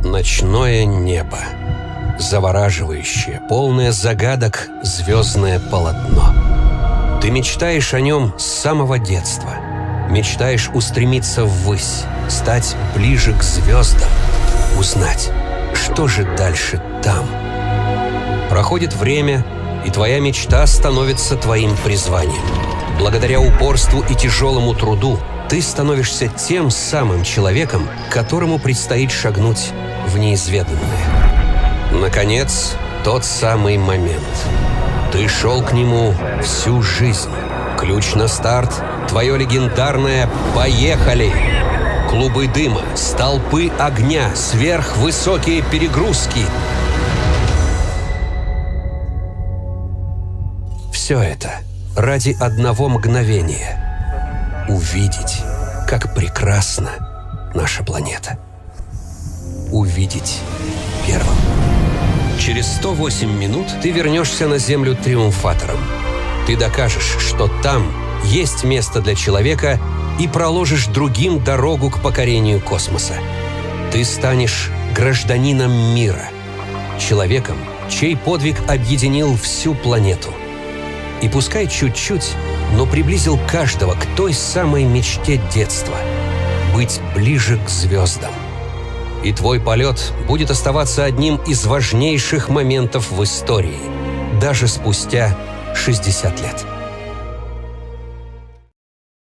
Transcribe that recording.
Ночное небо. Завораживающее, полное загадок звездное полотно. Ты мечтаешь о нем с самого детства. Мечтаешь устремиться ввысь, стать ближе к звездам, узнать, что же дальше там. Проходит время, и твоя мечта становится твоим призванием. Благодаря упорству и тяжелому труду ты становишься тем самым человеком, которому предстоит шагнуть в неизведанное. Наконец, тот самый момент. Ты шел к нему всю жизнь. Ключ на старт — твое легендарное «Поехали!». Клубы дыма, столпы огня, сверхвысокие перегрузки. Все это ради одного мгновения. Увидеть, как прекрасна наша планета. Увидеть первым. Через 108 минут ты вернешься на Землю триумфатором. Ты докажешь, что там есть место для человека, и проложишь другим дорогу к покорению космоса. Ты станешь гражданином мира, человеком, чей подвиг объединил всю планету. И пускай чуть-чуть, но приблизил каждого к той самой мечте детства — быть ближе к звездам. И твой полет будет оставаться одним из важнейших моментов в истории, даже спустя 60 лет.